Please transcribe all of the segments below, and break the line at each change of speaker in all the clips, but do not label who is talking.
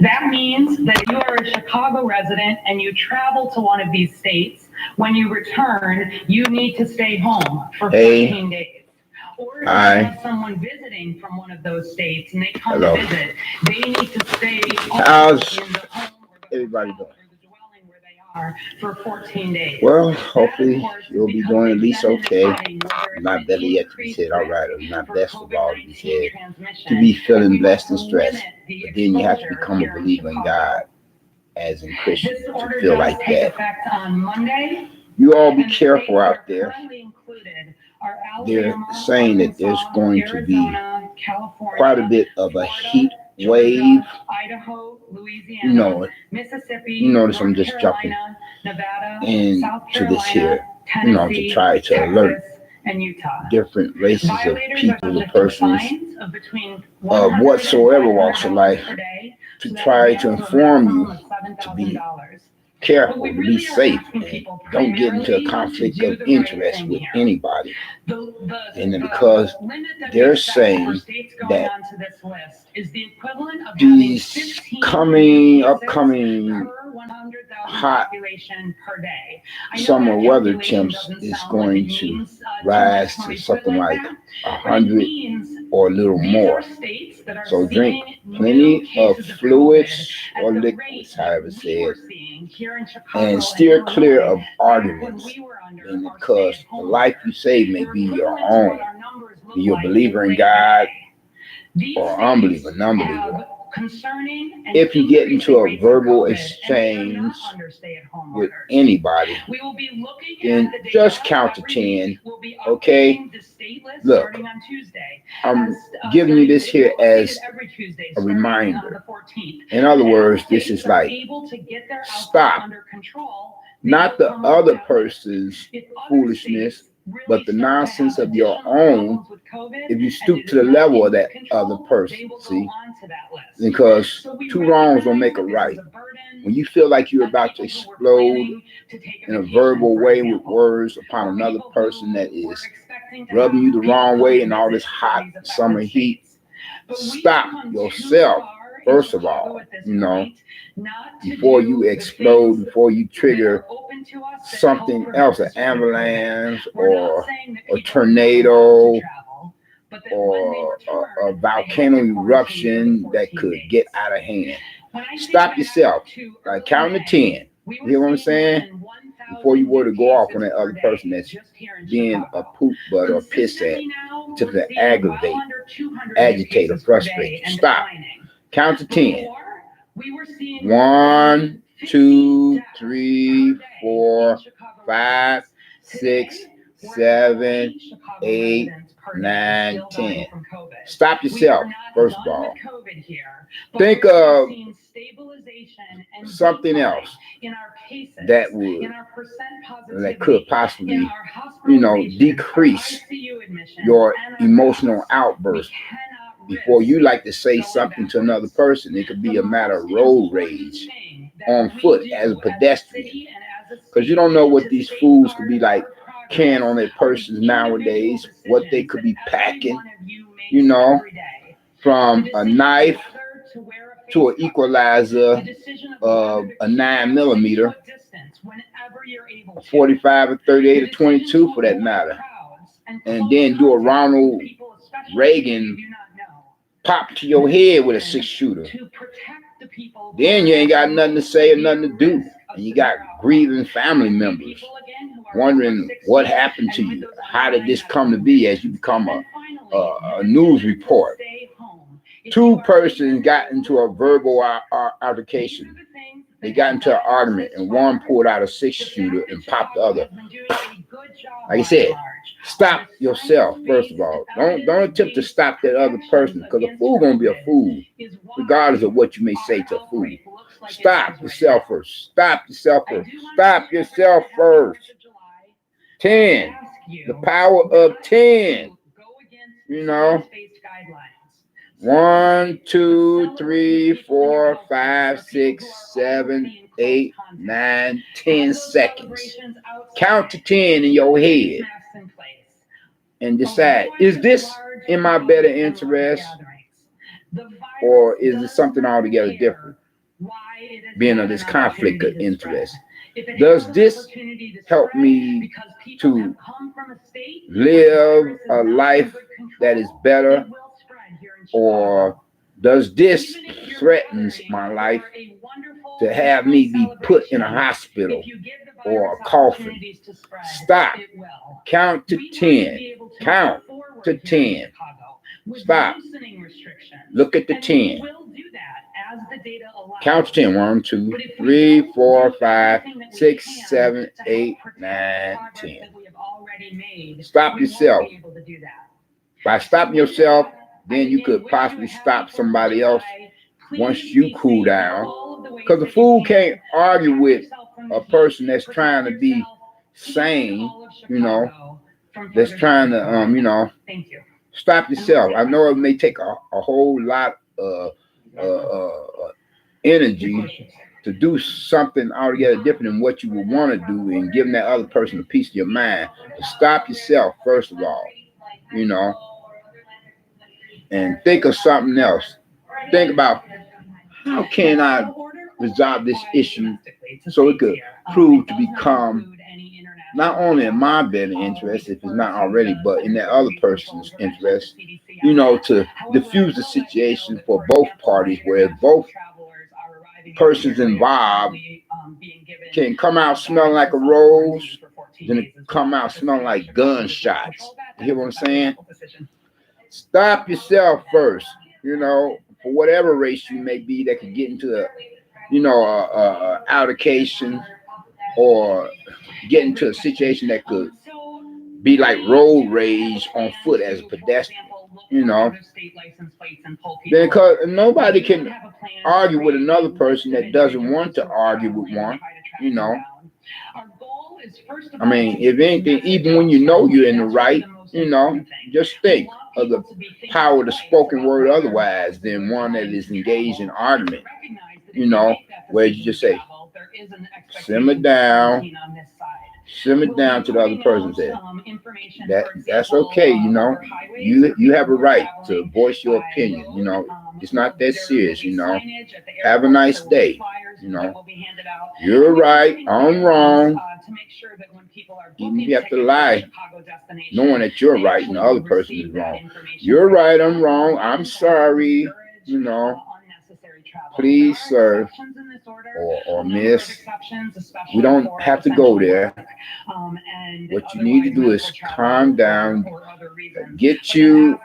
That means that you are a Chicago resident and you travel to one of these states. When you return, you need to stay home for 14 days. Or if you have someone visiting from one of those states and they come to visit, they need to stay home in the home or the dwelling where they are for 14 days.
Well, hopefully you'll be doing at least okay. Not better yet to be said all right, or not best of all to be said to be feeling blessed and stressed. But then you have to become a believer in God, as in Christians, to feel like that. You all be careful out there. They're saying that there's going to be quite a bit of a heat wave. You know it. You notice I'm just jumping into this here, you know, to try to alert different races of people, the persons of whatsoever walks of life, to try to inform you to be careful, to be safe, and don't get into a conflict of interest with anybody. And because they're saying that these upcoming hot summer weather temps is going to rise to something like 100 or a little more. So drink plenty of fluids or liquids, however said, and steer clear of arguments, because the life you save may be your own. You're a believer in God or unbeliever, non-believer. If you get into a verbal exchange with anybody, then just count to 10. Okay? Look, I'm giving you this here as a reminder. In other words, this is like, stop. Not the other person's foolishness, but the nonsense of your own, if you stoop to the level of that other person, see? Because two wrongs don't make a right. When you feel like you're about to explode in a verbal way with words upon another person that is rubbing you the wrong way in all this hot summer heat, stop yourself, first of all, you know, before you explode, before you trigger something else, an avalanche or a tornado or a volcano eruption that could get out of hand. Stop yourself. Like count to 10. You hear what I'm saying? Before you were to go off on that other person that's being a poop butt or piss at, to aggravate, agitate, or frustrate. Stop. Count to 10. 1, 2, 3, 4, 5, 6, 7, 8, 9, 10. Stop yourself, first of all. Think of something else that could possibly, you know, decrease your emotional outburst. Before you like to say something to another person, it could be a matter of road rage on foot as a pedestrian, because you don't know what these fools could be like carrying on their persons nowadays, what they could be packing, you know, from a knife to an equalizer of a 9mm, a 45, a 38, a 22 for that matter, and then do a Ronald Reagan pop to your head with a 6-shooter. Then you ain't got nothing to say or nothing to do. And you got grieving family members wondering what happened to you. How did this come to be as you become a news report? Two persons got into a verbal altercation. They got into an argument, and one pulled out a 6-shooter and popped the other. Like I said, stop yourself, first of all. Don't attempt to stop that other person, because a fool gonna be a fool, regardless of what you may say to a fool. Stop yourself first. Stop yourself first. Stop yourself first. 10. The power of 10. You know. 1, 2, 3, 4, 5, 6, 7, 8, 9, 10 seconds. Count to 10 in your head and decide, is this in my better interest, or is it something altogether different? being of this conflict of interest? Does this help me to live a life that is better, or does this threatens my life to have me be put in a hospital or a coffin? Stop. Count to 10. Count to 10. Stop. Look at the 10. Count to 10. 1, 2, 3, 4, 5, 6, 7, 8, 9, 10. Stop yourself. By stopping yourself, then you could possibly stop somebody else once you cool down. Because the fool can't argue with a person that's trying to be sane, you know, that's trying to, you know, stop yourself. I know it may take a whole lot of energy to do something altogether different than what you would want to do, and giving that other person a piece of your mind. But stop yourself, first of all, you know, and think of something else. Think about, how can I resolve this issue so it could prove to become not only in my better interest, if it's not already, but in that other person's interest, you know, to diffuse the situation for both parties, where both persons involved can come out smelling like a rose, then it come out smelling like gunshots. You hear what I'm saying? Stop yourself first, you know, for whatever race you may be that could get into a, you know, a altercation, or get into a situation that could be like road rage on foot as a pedestrian, you know. Because nobody can argue with another person that doesn't want to argue with one, you know. I mean, if anything, even when you know you're in the right, you know, just think of the power of the spoken word otherwise than one that is engaged in argument, you know, where you just say, simmer down to the other person's head. That's okay, you know. You have a right to voice your opinion, you know. It's not that serious, you know. Have a nice day, you know. You're right, I'm wrong. Even if you have to lie, knowing that you're right and the other person is wrong. You're right, I'm wrong, I'm sorry, you know. Please, sir, or miss, we don't have to go there. What you need to do is calm down, get you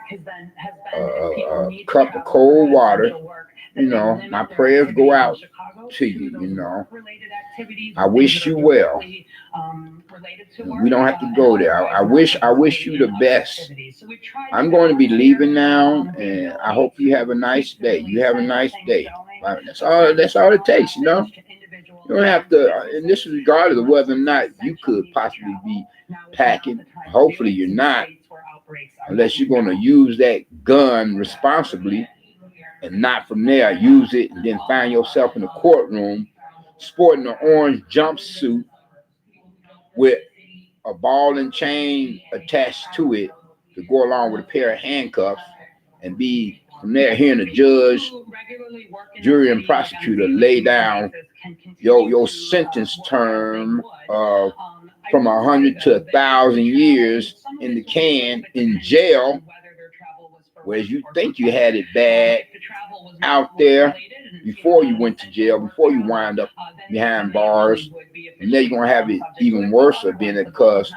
a cup of cold water. You know, my prayers go out to you, you know. I wish you well. We don't have to go there. I wish you the best. I'm going to be leaving now, and I hope you have a nice day. You have a nice day. That's all it takes, you know. You don't have to, and this is regardless of whether or not you could possibly be packing. Hopefully you're not, unless you're going to use that gun responsibly, and not from there use it and then find yourself in the courtroom sporting an orange jumpsuit with a ball and chain attached to it to go along with a pair of handcuffs, and be from there hearing the judge, jury, and prosecutor lay down your sentence term from 100 to 1,000 years in the can in jail, whereas you think you had it bad out there before you went to jail, before you wind up behind bars, and then you're going to have it even worse being it, because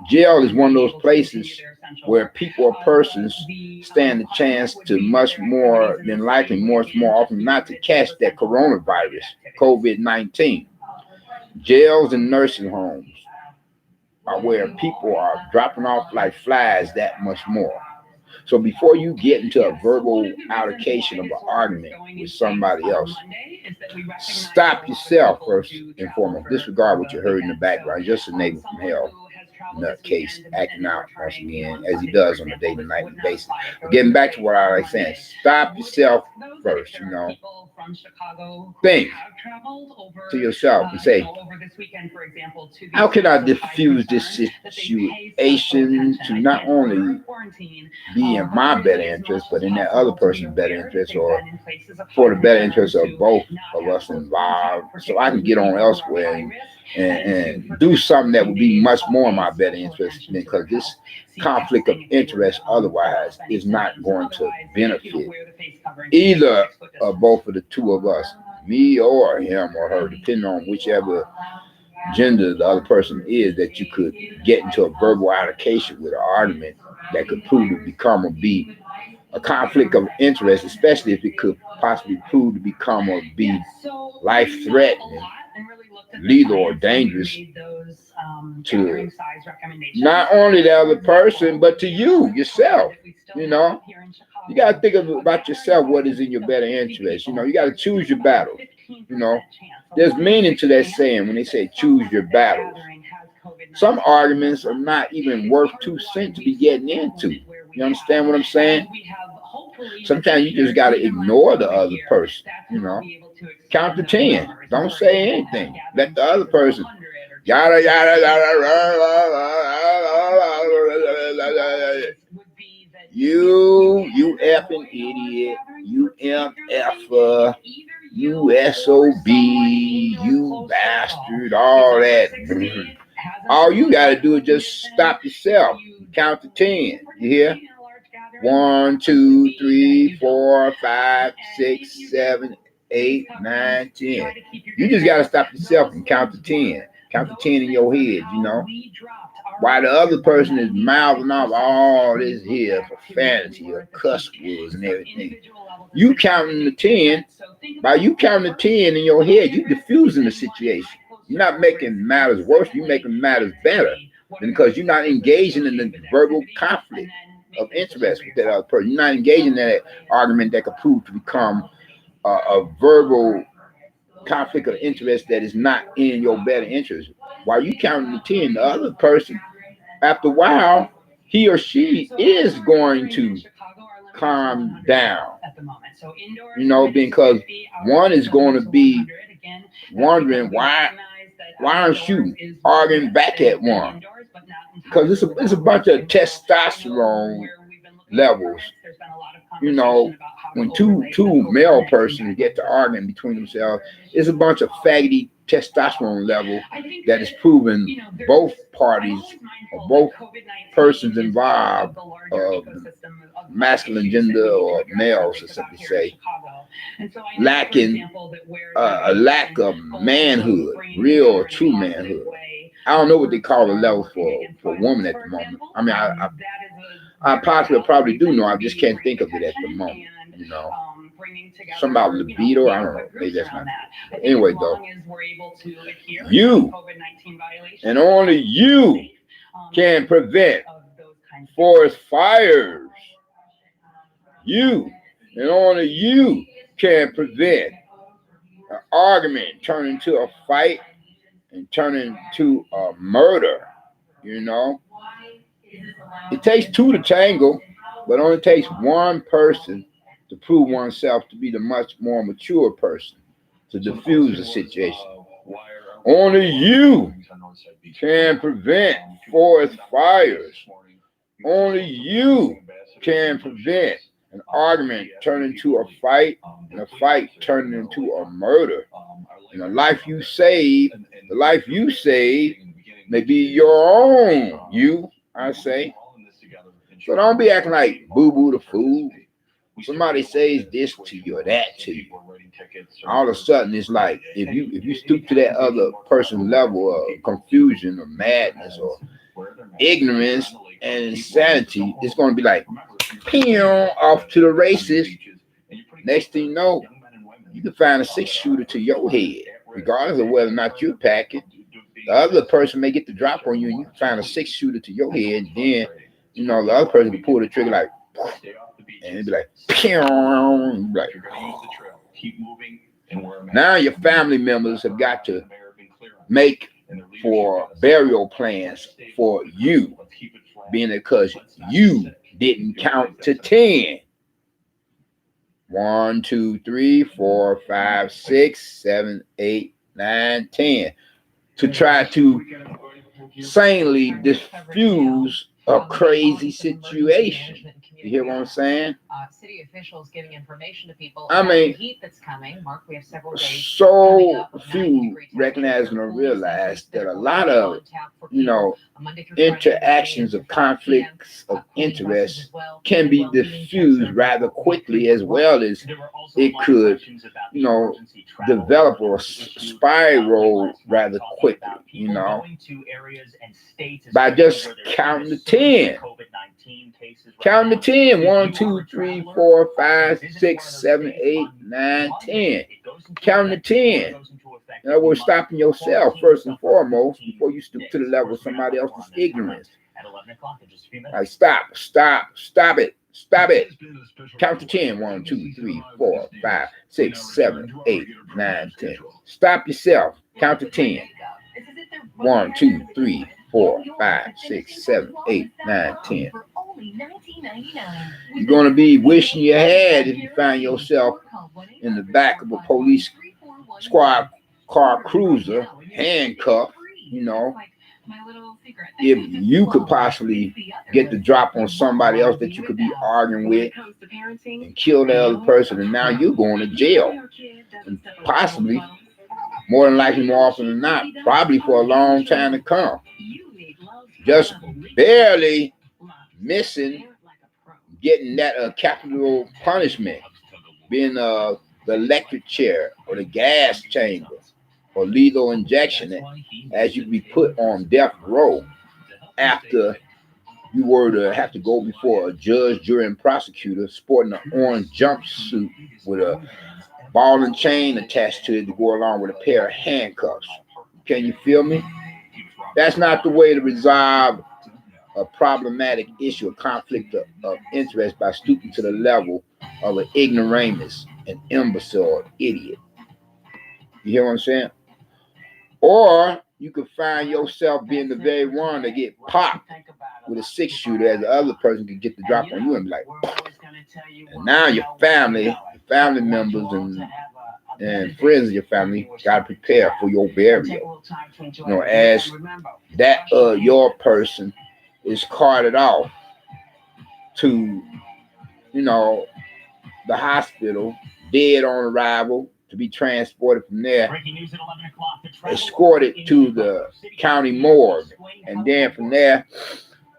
jail is one of those places where people or persons stand a chance to much more than likely, much more often not, to catch that coronavirus, COVID-19. Jails and nursing homes are where people are dropping off like flies that much more. So before you get into a verbal altercation of an argument with somebody else, stop yourself first and foremost. Disregard what you heard in the background, just a neighbor from hell. nutcase acting out once again, as he does on a day-to-night basis. But getting back to what I was saying, stop yourself first, Think to yourself and say, how can I diffuse this situation to not only be in my better interest, but in that other person's better interest, or for the better interest of both of us involved, so I can get on elsewhere and do something that would be much more in my better interest, because this conflict of interest otherwise is not going to benefit either or both of the two of us, me or him or her, depending on whichever gender the other person is, that you could get into a verbal altercation with an argument that could prove to become or be a conflict of interest, especially if it could possibly prove to become or be life-threatening, lethal, or dangerous to not only the other person, but to you, yourself. You know, you got to think about yourself, what is in your better interest. You know, you got to choose your battles. You know, there's meaning to that saying when they say choose your battles. Some arguments are not even worth 2 cents to be getting into. You understand what I'm saying? Sometimes you just got to ignore the other person, you know. Count to 10. Don't say anything. Let the other person yada yada yada. You effing idiot. You MF. You SOB. You bastard. All that. All you got to do is just stop yourself. Count to 10. You hear? 1, 2, 3, 4, 5, 6, 7, 8, 9, 10. You just got to stop yourself and count to 10. Count to 10 in your head, you know. While the other person is mouthing off all this here for fantasy or cuss words and everything. You counting to 10. By you counting to 10 in your head, you diffusing the situation. You're not making matters worse. You're making matters better. Because you're not engaging in the verbal conflict of interest with that other person. You're not engaging in that argument that could prove to become a verbal conflict of interest that is not in your better interest. While you counting to 10, the other person, after a while, he or she is going to calm down. You know, because one is going to be wondering why aren't you arguing back at one? Because it's a bunch of testosterone levels. You know, when two male persons get to arguing between themselves, it's a bunch of faggoty testosterone level that is proven both parties or both persons involved of masculine gender or males, to simply say, lacking a lack of manhood, real or true manhood. I don't know what they call the level for women at the moment. I mean, I possibly probably do know. I just can't think of it at the moment. You know, something about libido. I don't know. Maybe that's not. But anyway, though, you and only you can prevent forest fires. You and only you can prevent an argument turning into a fight and turning into a murder. You know, it takes 2 to tangle, but it only takes one person to prove oneself to be the much more mature person to diffuse the situation. Only you can prevent forest fires. Only you can prevent an argument turning into a fight and a fight turning into a murder. And the life you save may be your own. You, I say. So don't be acting like boo-boo the fool. Somebody says this to you or that to you. All of a sudden, it's like if you stoop to that other person's level of confusion or madness or ignorance and insanity, it's going to be like, pew, off to the races. Next thing you know, you can find a 6-shooter to your head, regardless of whether or not you're packing. The other person may get the drop on you, and you can find a 6-shooter to your head, and then, you know, the other person can pull the trigger like, and it'd be like, pew, and be like, now your family members have got to make for burial plans for you, being because you didn't count to 10. 1, 2, 3, 4, 5, 6, 7, 8, 9, 10. To try to sanely diffuse a crazy situation. You hear what I'm saying?
City officials giving information to people
I
about
mean,
the heat that's coming. Mark, we have several days
so few recognize and realize that a lot of, interactions of conflicts of interest can be diffused rather quickly, as well as it could, develop or spiral rather quickly, by just counting to 10. Counting to 10. 1, 2, 3, 4, 5, 6, 7, 8, 9, 10. Counting to 10. In other words, stopping yourself first and foremost before you stoop to the level of somebody else's ignorance. Like, stop it. Stop it. Count to 10. 1, 2, 3, 4, 5, 6, 7, 8, 9, 10. Stop yourself. Count to 10. 1, 2, 3, 4, 5, 6, 7, 8, 9, 10. You're going to be wishing you had if you find yourself in the back of a police squad car cruiser, handcuffed, if you could possibly get the drop on somebody else that you could be arguing with and kill the other person, and now you're going to jail. And possibly, more than likely, more often than not, probably for a long time to come. Just barely missing getting that capital punishment, being the electric chair or the gas chamber or lethal injection, as you be put on death row after you were to have to go before a judge, jury, and prosecutor sporting an orange jumpsuit with a ball and chain attached to it to go along with a pair of handcuffs. Can you feel me? That's not the way to resolve a problematic issue, a conflict of interest, by stooping to the level of an ignoramus, an imbecile, or idiot. You hear what I'm saying? Or you could find yourself being the very one that get popped with a 6-shooter, as the other person could get the drop on you and be like, and now your family members and friends of your family got to prepare for your burial. As that your person is carted off to, the hospital, dead on arrival, to be transported from there, escorted to the county morgue, and then from there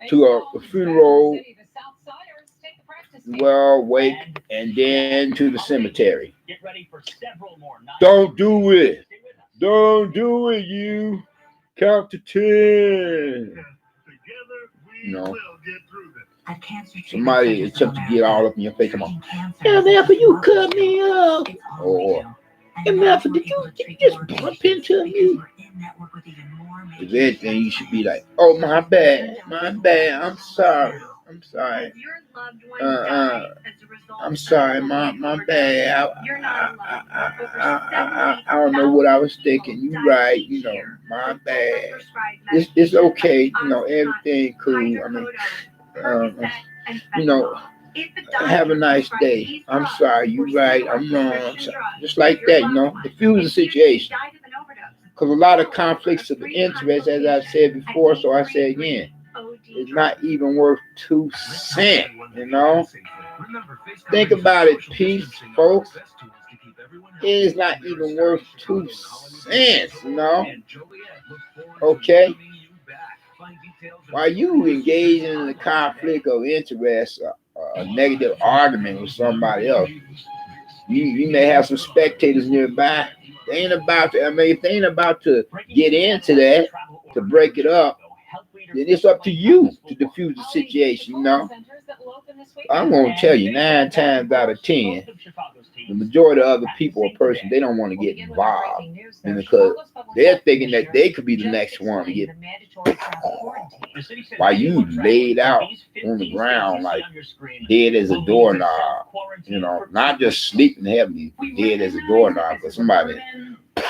to a funeral, wake, and then to the cemetery. Don't do it. Don't do it, you. Count to 10. Somebody attempt to get all up in your face. Come on. MF, you cut me up. Or MF, did you just bump into me? If anything, you should be like, oh, my bad. I'm sorry. I'm sorry, my bad. I don't know what I was thinking. You right, my bad. It's okay, everything cool. Have a nice day. I'm sorry, you right, I'm wrong. Just like that, diffuse the situation. Because a lot of conflicts of interest, as I've said before, so I say again, it's not even worth 2 cents, Think about it, peace, folks. It is not even worth 2 cents, Okay? While you engage in a conflict of interest, a negative argument with somebody else, you may have some spectators nearby. They ain't about to, if they ain't about to get into that, to break it up, then it's up to you to diffuse the situation, I'm going to tell you, 9 times out of 10, the majority of other people or person, they don't want to get involved, because they're thinking that they could be the next one to get while you laid out on the ground like dead as a doorknob, not just sleeping heavily, dead as a doorknob, because somebody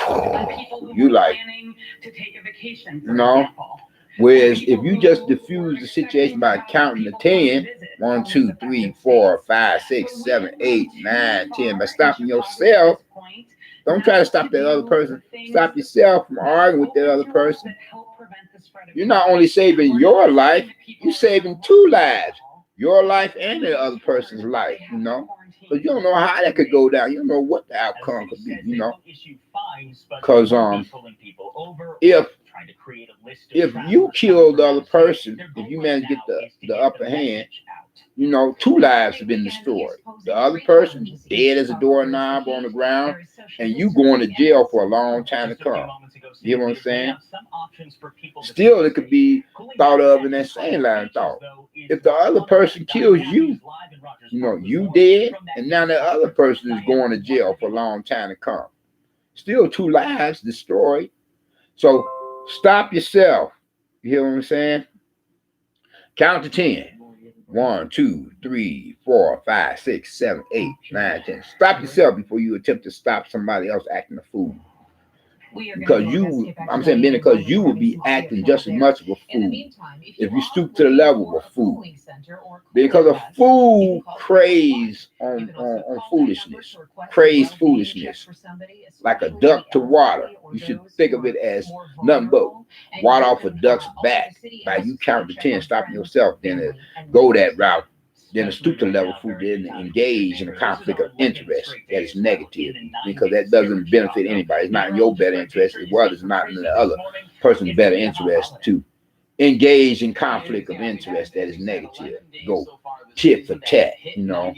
on people who
You
were
like,
planning to take a vacation,
you
for
know.
example.
Whereas if you just diffuse the situation by counting to 10, 1, 2, 3, 4, 5, 6, 7, 8, 9, 10, by stopping yourself, don't try to stop that other person. Stop yourself from arguing with that other person. You're not only saving your life, you're saving 2 lives. Your life and the other person's life, you know. Because you don't know how that could go down. You don't know what the outcome could be, you know. Because if you kill the other person, if you manage to get the upper hand, you know, 2 lives have been destroyed. The other person dead as a doorknob on the ground, and you going to jail for a long time to come. You know what I'm saying? Still, it could be thought of in that same line of thought. If the other person kills you, you know, you dead, and now the other person is going to jail for a long time to come. Still 2 lives destroyed. So stop yourself. You hear what I'm saying? Count to 10. 1, 2, 3, 4, 5, 6, 7, 8, 9, 10. Stop yourself before you attempt to stop somebody else acting a fool. Because you, I'm saying, because you will be acting just as much of a fool if you stoop to the level of a fool. Because a fool craves on foolishness, craves foolishness, like a duck to water. You should think of it as nothing but water off a duck's back. By you count to 10, stopping yourself, then go that route. Then a stoop to the level fool didn't engage in a conflict of interest that is negative, because that doesn't benefit anybody. It's not in your better interest, as well as not in the other person's better interest to engage in conflict of interest that is negative. Go tit for tat, you know.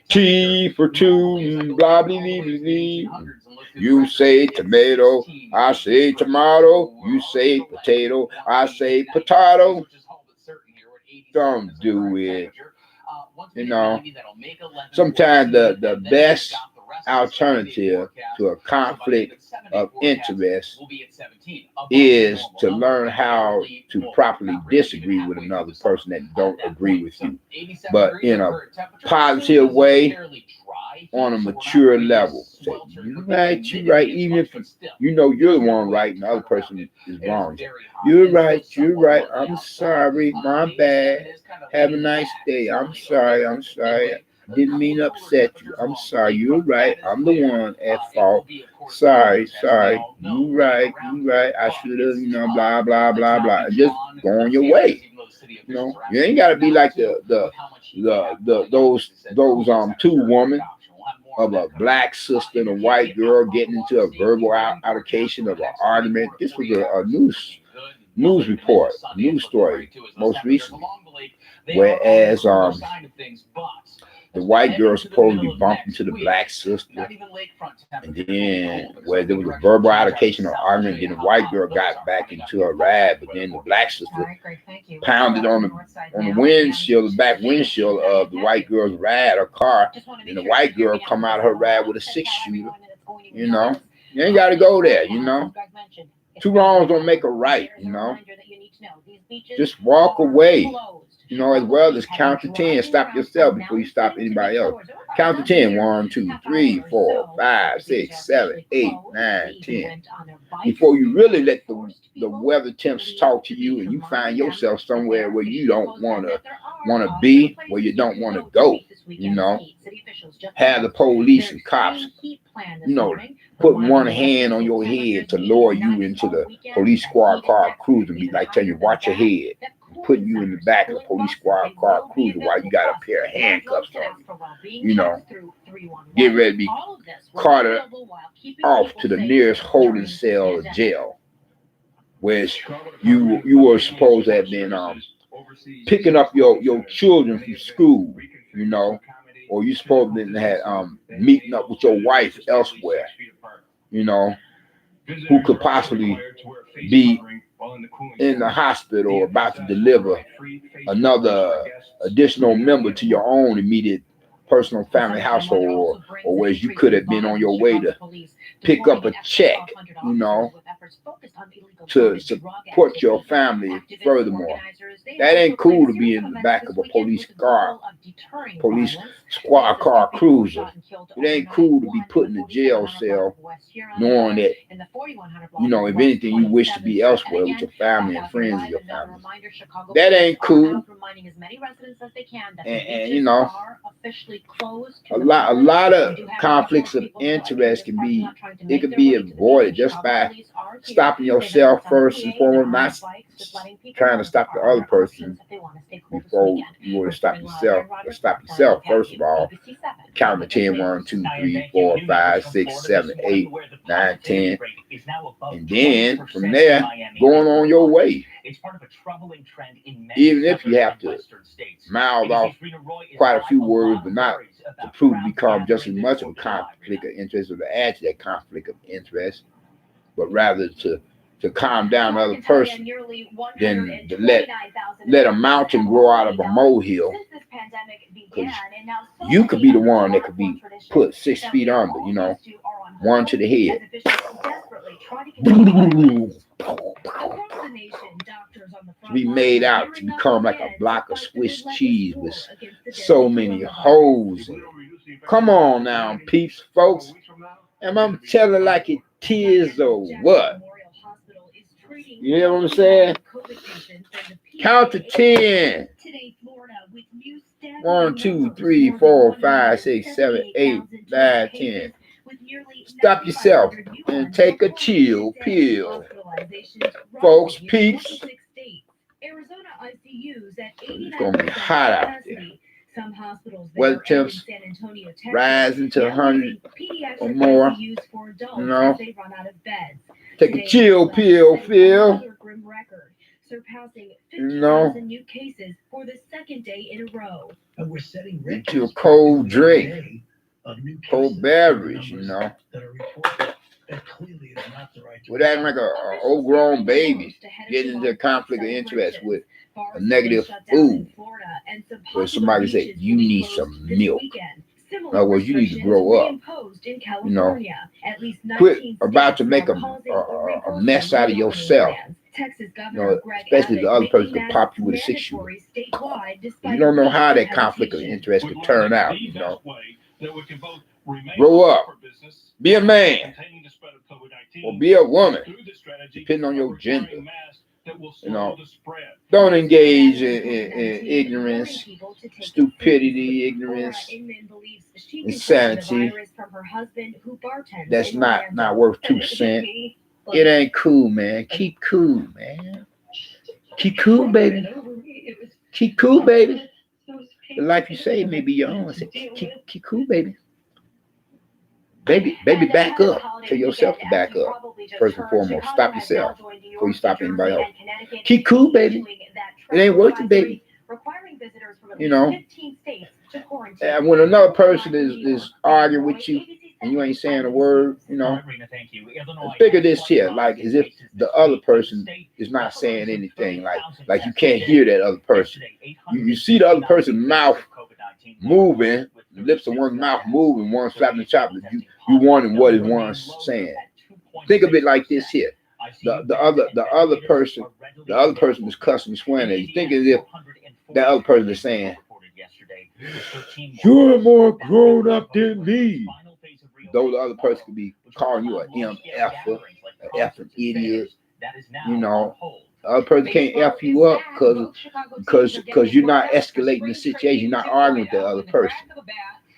T for 2, blah, blah, blah, blah. You say tomato, I say tomato. You say potato, I say potato. Don't do it. You know, sometimes the best alternative to a conflict of interest is to learn how to properly disagree with another person that don't agree with you, but in a positive way, on a mature level. Say, you're right, even if you know you're the one right and the other person is wrong. You're right, I'm sorry, my bad. Have a nice day. I'm sorry. Didn't mean to upset you. I'm sorry. You're right. I'm the one at fault. Sorry. You right. I should have, you know, blah, blah, blah, blah. Just go on your way. You know, you ain't gotta be like those 2 women of a black sister and a white girl getting into a verbal altercation of an argument. This was a news report, news story, most recently. Whereas the white girl supposed to be bumped into the black sister, and then where there was a verbal altercation or argument, then the white girl got back into a ride, but then the black sister pounded on the windshield, the back windshield of the white girl's ride or car, and the white girl come out of her ride with a 6-shooter. You know, you ain't got to go there. You know, 2 wrongs don't make a right. You know, just walk away. You know, as well as count to 10. Stop yourself before you stop anybody else. Count to 10. 1, 2, 3, 4, 5, 6, 7, 8, 9, 10. Before you really let the weather temps talk to you, and you find yourself somewhere where you don't want to be, where you don't want to go. You know, have the police and cops, you know, put one hand on your head to lower you into the police squad car cruiser, be like telling you, watch your head. Putting you in the back of the police squad car cruiser while you got a pair of handcuffs on you. You know, get ready to be carted off to the nearest holding cell or jail, where you were supposed to have been picking up your children from school, you know, or you supposed to have meeting up with your wife elsewhere, you know, who could possibly be in the hospital or about to deliver another additional member to your own immediate personal family household, or whereas you could have been on your way to pick up a check, you know, to support your family furthermore. That ain't cool to be in the back of a police car, police squad car cruiser. It ain't cool to be put in a jail cell knowing that, you know, if anything, you wish to be elsewhere with your family and friends of your family. That ain't cool. And you know, a lot of conflicts of interest can be avoided just by stopping yourself first and foremost, not trying to stop the other person before you want to stop yourself. Or stop yourself first of all. Count to 10, 1, 2, 3, 4, 5, 6, 7, 8, 9, 10, and then from there, going on your way. Even if you have to mouth off quite a few words, but not to prove to become just as much of a conflict of interest or to add to that conflict of interest, but rather to calm down the other person than to let a mountain grow out of a molehill. Because you could be the one that could be put 6 feet under, you know, one to the head. To be made out to become like a block of Swiss cheese with so many holes in it. Come on now, peeps, folks. Am I telling like it is or what? You know what I'm saying? Count to 10. 1, 2, 3, 4, 5, 6, 7, 8, 9, 10. Stop yourself and take a chill pill. Folks, peeps. It's going to be hot out there. Weather temps rising to 100 or more. You know, take a chill pill, Phil. You know, get you a cold drink, cold beverage, you know. With acting like an overgrown baby, getting into a conflict of interest with a negative food, where somebody say you need some milk. In other words, you need to grow up. You know, quit about to make a mess out of yourself. You know, especially if the other person could pop you with a 6-shooter. You don't know how that conflict of interest could turn out. You know, grow up, be a man, or be a woman, depending on your gender. You know, don't engage in ignorance, stupidity, ignorance, insanity. That's not worth 2 cents. It ain't cool, man. Keep cool, man. Keep cool, baby. Keep cool, baby. The life you save may be your own. Keep cool, baby. Baby, back up. Tell yourself to back up. First and foremost, stop yourself before you stop anybody else. Keep cool, baby. It ain't worth it, baby. You know, and when another person is arguing with you and you ain't saying a word, you know, figure this here, like as if the other person is not saying anything, like you can't hear that other person. You see the other person's mouth moving, the lips of one's mouth moving, one slapping the chop. You wondering what is one saying. Think of it like this here. The other person is cussing and swearing at you. Think as if that other person is saying, "You're more grown up than me." Though the other person could be calling you an MF, an effing idiot. You know, the other person can't F you up because you're not escalating the situation. You're not arguing with the other person.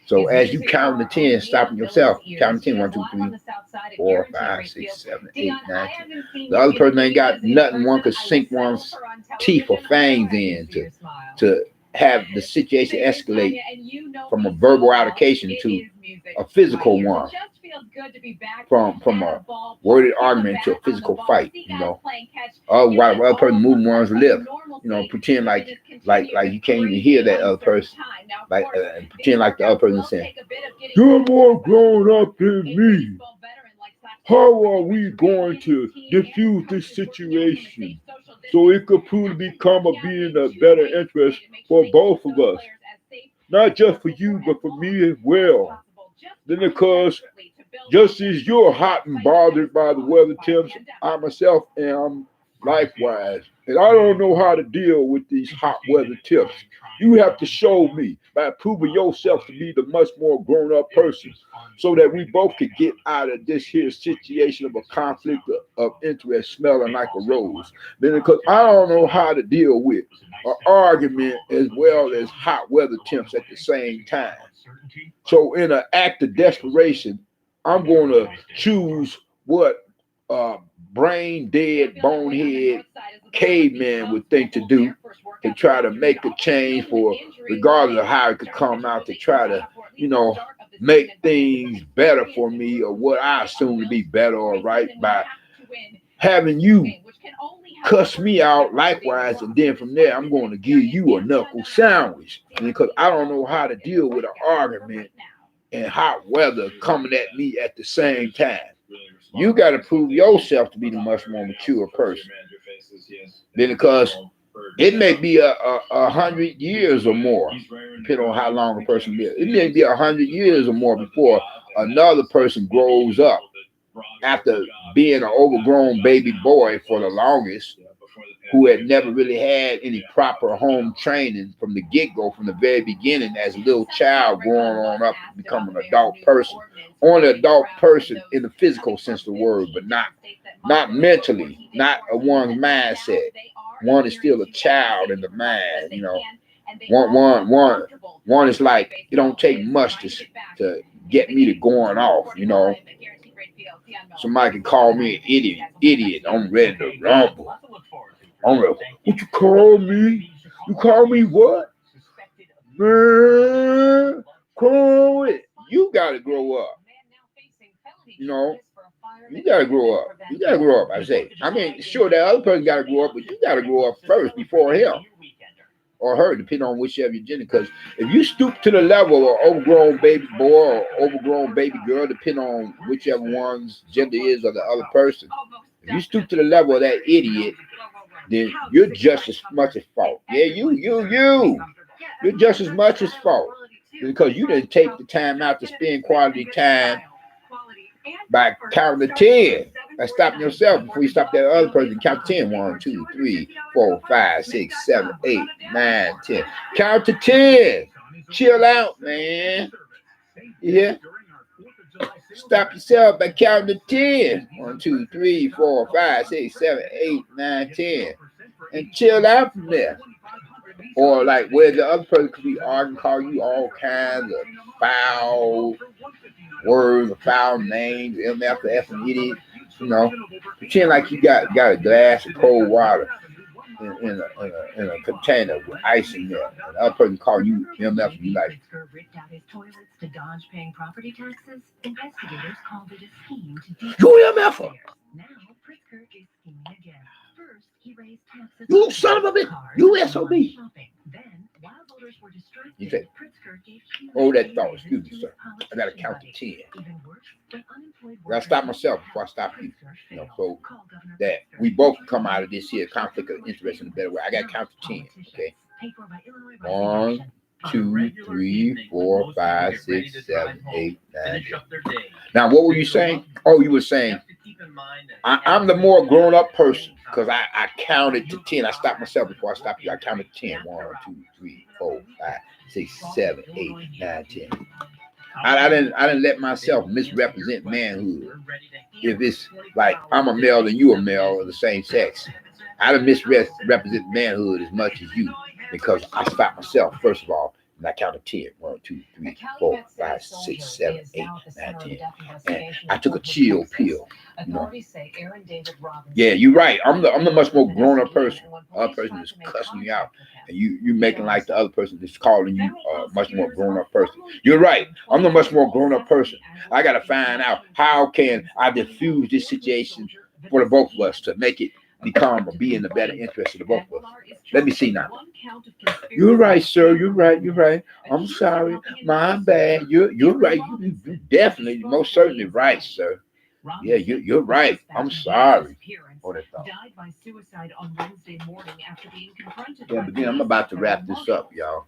So as you count to 10, stopping yourself, count to 10, 1, 2, 3, 4, 5, 6, 7, 8, 9, 10. The other person ain't got nothing one could sink one's teeth or fangs in to have the situation escalate from a verbal altercation to a physical one, from a worded argument to a physical fight. You know, while the other person moving one's lip, you know, pretend like you can't even hear that other person, pretend like the other person is saying, "You're more grown up than me. How are we going to diffuse this situation so it could prove to become be in a better interest for both of us? Not just for you, but for me as well. Then because Just as you're hot and bothered by the weather temps, I myself am likewise. And I don't know how to deal with these hot weather temps. You have to show me by proving yourself to be the much more grown-up person so that we both could get out of this here situation of a conflict of interest smelling like a rose. Because I don't know how to deal with an argument as well as hot weather temps at the same time. So in an act of desperation, I'm going to choose what brain dead, bonehead caveman would think to do to try to make a change for, regardless of how it could come out, to try to, make things better for me, or what I assume to be better or right, by having you cuss me out likewise, and then from there I'm going to give you a knuckle sandwich, because I don't know how to deal with an argument and hot weather coming at me at the same time. You got to prove yourself to be the much more mature person, because it may be 100 years or more, depending on how long a person lives. It may be 100 years or more before another person grows up after being an overgrown baby boy for the longest, who had never really had any proper home training from the get-go, from the very beginning, as a little child growing on up to become an adult person. Only adult person in the physical sense of the word, but not mentally, not a one's mindset. One is still a child in the mind, One is like, it don't take much to get me to going off, Somebody can call me an idiot. I'm ready to rumble. I'm ready. What you call me? You call me what? Man, call it. You gotta grow up. You gotta grow up. You gotta grow up, I say. I mean, sure, that other person gotta grow up, but you gotta grow up first before him or her, depending on whichever your gender. Because if you stoop to the level of overgrown baby boy or overgrown baby girl, depending on whichever one's gender is of the other person, if you stoop to the level of that idiot, then you're just as much at fault. Yeah, you're just as much as fault, because you didn't take the time out to spend quality time by counting to 10. By stopping yourself before you stop that other person. Count to 10. 1, 2, 3, 4, 5, 6, 7, 8, 9, 10. Count to 10. Chill out, man. Yeah. Stop yourself by counting to 10. 1, 2, 3, 4, 5, 6, 7, 8, 9, 10. And chill out from there. Or like where the other person could be arguing, call you all kinds of foul words or foul names, MF, F, and idiot. Pretend like you got a glass of cold water in a container with ice in there. And the other person call you MF, and you like, you MF-er. You son of a bitch. You SOB. You say, hold that thought. Excuse me, sir. I got to count to 10. I got to stop myself before I stop you. So that we both come out of this here conflict of interest in a better way. I got to count to 10. Okay. 1, 2, 3, 4, 5, 6, 7, 8, 9, 10. Now, what were you saying? Oh, you were saying I'm the more grown-up person, because I counted to 10. I stopped myself before I stopped you. I counted to 10. 1, 2, 3, 4, 5, 6, 7, 8, 9, 10. I didn't let myself misrepresent manhood. If it's like I'm a male and you a male of the same sex, I didn't misrepresent manhood as much as you, because I stopped myself first of all. And I counted 10. 1, 2, 3, 4, 5, 6, 7, 8, 9, 10. And I took a chill pill. Yeah, you're right. I'm the much more grown up person. The other person is cussing you out, and you making like the other person is calling you a much more grown up person. You're right. I'm the much more grown up person. I gotta find out how can I diffuse this situation for the both of us to make it become or be in the better interest of the both of us. Let me see now. You're right, sir. You're right. I'm sorry. My bad. You're right. You definitely, most certainly right, sir. Yeah, you're right. I'm sorry. Died by suicide on Wednesday morning after being confronted. Yeah, but then I'm about to wrap this up, y'all.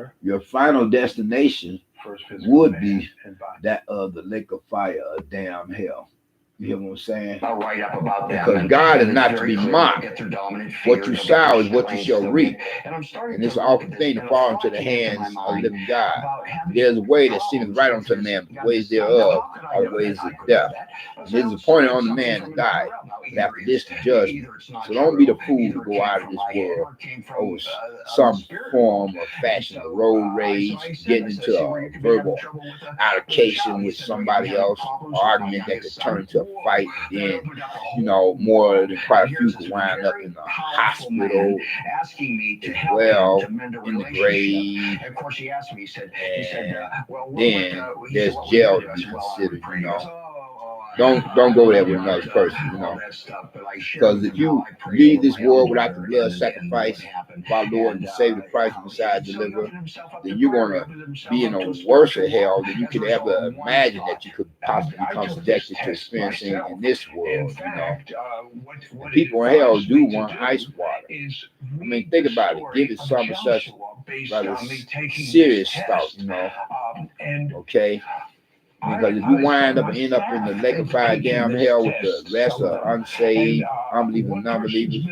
Where?
your final destination
First physical
would
man
be
and body.
that of the lake of fire, a damn hell. You hear what I'm saying?
a write up about them.
Because God is not to be mocked. What you sow is what you shall reap. And it's an awful thing to fall into the hands of the living God. There's a way that seemeth right unto a man, but the ways thereof are the ways of death. And it is appointed on the man to die, but after this the judgment. So don't be the fool to go out of this world over some form or fashion of road rage, getting into a verbal altercation with somebody else, argument that could turn into a fight, and then, you know, more than quite a few could wind up in the hospital as well, in the grave.
Of course, he asked me, he said,
then there's jail to be considered, you know. Don't go there with another person, you know. Because if you leave this world without the blood sacrifice of our Lord and Savior Christ beside deliver, then you're going to be in a worse hell than you could ever imagine that you could possibly become subjected to experiencing in this world, you know. And people in hell do want ice water. I mean, think about it. Give it some such rather serious thought, you know. Okay. Because if you wind up and end up in the lake of fire down hell with the rest of unsaved, unbelievers, and non-believers,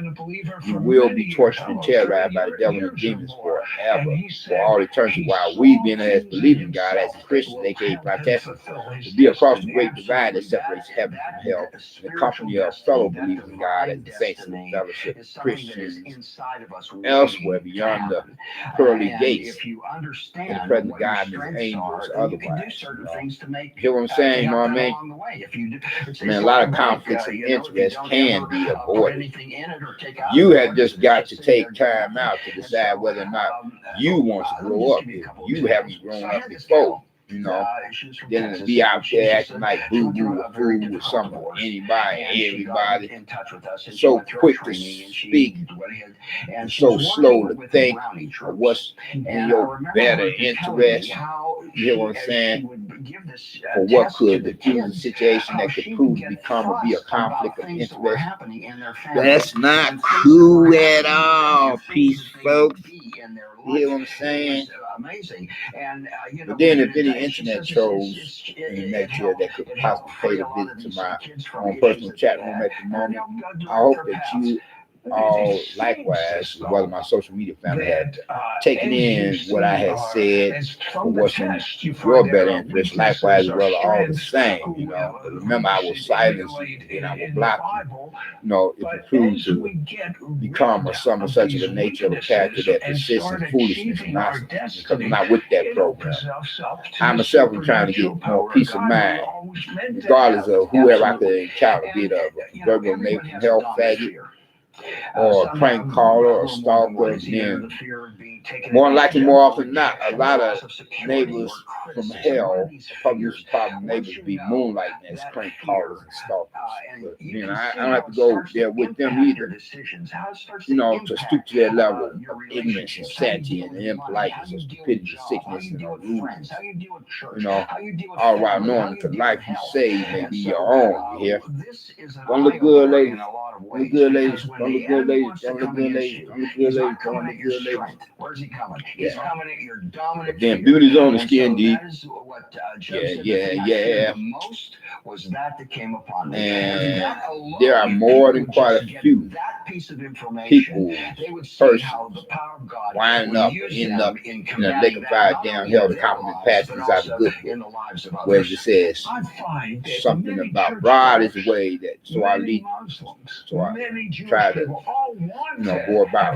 you will be tortured and terrorized by the devil and demons forever, for all eternity. While we, being as believing God, as Christians, aka Protestants, to be across the great divide that separates heaven from hell, in the company of fellow believers in God, as the saints in the fellowship of Christians elsewhere beyond the pearly gates, in the presence of God and his angels, otherwise. You hear what I'm saying? You know what I mean? I mean, a lot of conflicts of interest can be avoided. You have just got to take time out to decide whether or not you want to grow up. If you haven't grown up before, you know, then to be out there acting like boo-boo or fool with something, anybody, everybody, so quick to speak and so slow to think of what's in your better interest. You hear what I'm saying? For what could diffuse a situation that could prove to become or be a conflict of interest. That's not cool at all, peace folks. You hear what I'm saying? But then if any internet trolls in nature that could possibly pay a visit to my own personal chat room at the moment, I hope that you all likewise, whether my social media family had taken in what I had said or what's in your better interest, likewise, well, all the same, you know. But remember, I will silence you and I will block you, you know, if you prove to become or some of such of the nature of a character that persists in foolishness and nonsense, because I'm not with that program. I myself am trying to get more peace of mind, regardless of whoever I could encounter, be it a verbal neighbor from hell faggot, or a prank caller or a stalker. Then more likely, more often than not, a lot of neighbors from hell, public problem neighbors, be moonlighting as prank callers and stalkers. But then I don't have to go there with them either, you know, to stoop to their level of ignorance, insanity, and impoliteness, or stupidity, sickness, and rudeness. You know, all while knowing that the life you save may be your own. You hear? Don't look good, ladies. Don't look good, ladies. Don't look good, ladies. Don't look good, ladies. Don't look good, ladies. Don't look good, ladies.
Where's he coming? He's coming at your dominant.
But then beauty's on the skin deep.
Yeah. The most was that came upon me.
And there are more than quite a few people, persons, winding up, ending up in a lake of fire downhill. The compliment passages out of the good book, where it says something about broad is the way that, so I lead, so I try to, you know, go about,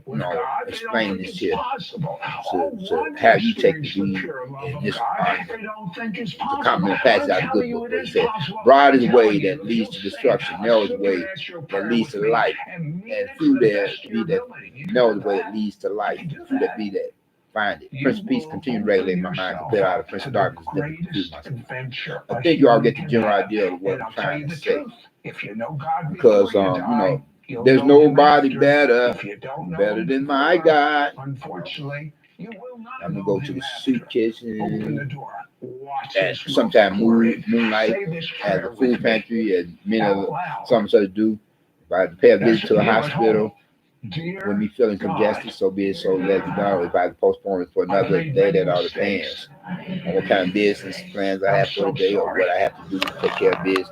you know, explain this here to how you take the lead in this argument. The compliment passage out of the good book, where it says broad is the way that leads to destruction, narrow is the way that leads to life, and through there be that narrow the way that leads to life, through that be that find it. Prince of Peace continue to regulate my mind compared out of Prince of Darkness, different confuse myself. I think you all get the general idea of what I'm trying to say. Because you know, there's nobody better than my God. I'm gonna go to the soup kitchen at sometime moonlight at the food pantry, as many of some such do. If I pay a visit to a hospital, when me feeling congested, so be it, so let it be done. If I postpone it for another day, that all depends on what kind of business plans I have for the day or what I have to do to take care of business.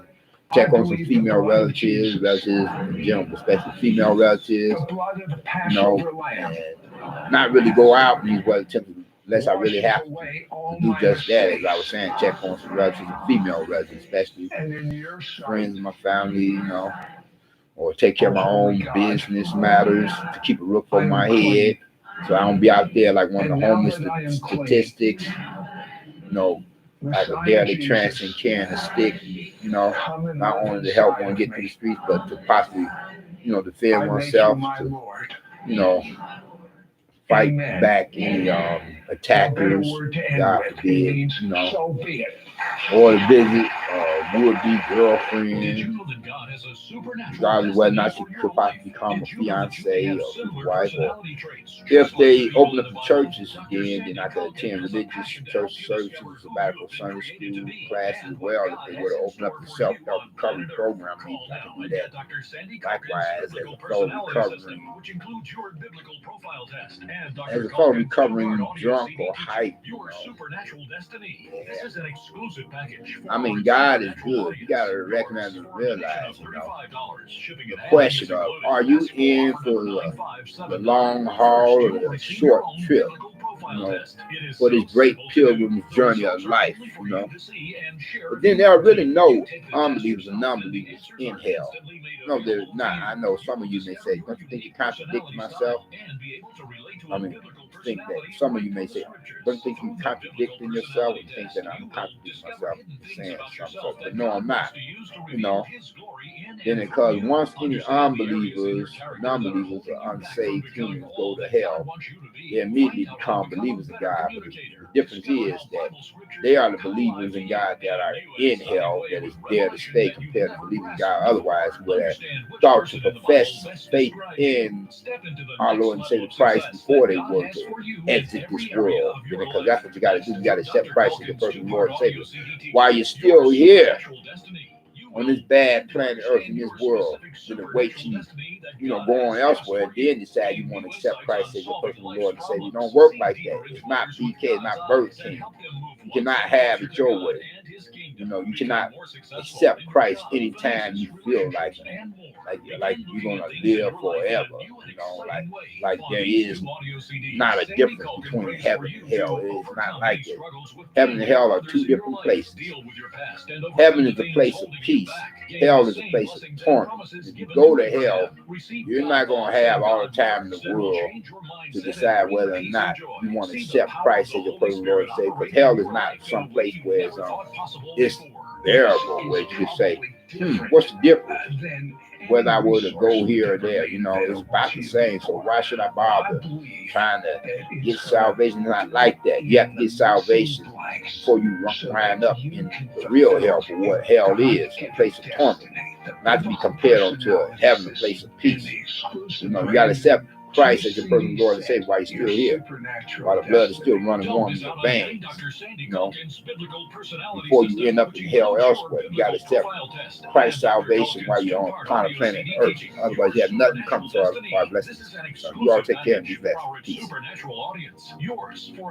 check on some female relatives in general, especially female relatives, you know, and not really go out in these weather temperatures unless I really have to do just that. As I was saying, check on some relatives and female relatives, especially friends, my family, you know, or take care of my own business matters to keep a roof over my head, so I don't be out there like one of the homeless statistics, you know, like a daily transit carrying a stick, you know, not only to help one get through the streets, but to possibly, you know, defend oneself, to, you know, fight back any attackers, God forbid, you know, or to visit would-be girlfriend, regardless of whether or not she could possibly become a fiance or wife, or if they open up the churches again, then I could attend religious church services, sabbatical Sunday school classes as well. If they were to open up the self-help recovery program, I can do that. Likewise, as a fellow recovering drunk or hype, you know. I mean, God is good. You got to recognize and realize, you know, the question of, are you in for the long haul or the short trip, you know, for this great pilgrimage journey of life, you know? But then there are really no unbelievers and non-believers in hell. No, there's not. I know some of you may say, don't you think you contradict myself? I mean, think that some of you may say, don't you think you're contradicting yourself and think that I'm contradicting myself saying something, but no, I'm not, you know. Then because once any unbelievers, non-believers, or unsaved humans go to hell, they immediately become believers in God. But the difference is that they are the believers in God that are in hell, that is there to stay, compared to believing God otherwise, who would have thought to profess faith in our Lord and Savior Christ before they were to exit this world. Because that's what you got to do. You got to accept Christ as your personal Lord and Savior while you're still here on this bad planet Earth, in this world. Then wait till you know, go on elsewhere, and then decide you want to accept Christ as your personal Lord and Savior. It don't work like that. It's not BK, it's not Burger King. You cannot have it your way. You know, you cannot accept Christ anytime you feel like you're gonna live forever. You know, like there is not a difference between heaven and hell. It is not like it. Heaven and hell are two different places. Heaven is a place of peace. Hell is a place of torment. If you go to hell, you're not gonna have all the time in the world to decide whether or not you want to accept Christ as your personal Lord and Savior. Because hell is not some place where it's variable, where you can say, what's the difference? Whether I were to go here or there, you know, it's about the same. So why should I bother trying to get salvation? Not like that. You have to get salvation before you wind up in the real hell, for what hell is, a place of torment, not to be compared unto heaven, a place of peace. You know, you got to accept Christ as your personal Lord and Savior while you're still here, while the blood is still running warm in your veins, you know, before you end up in hell elsewhere. You got to accept Christ's salvation while you're on planet Earth. Otherwise, you have nothing come to our blessings. So you all take care and be blessed. Peace.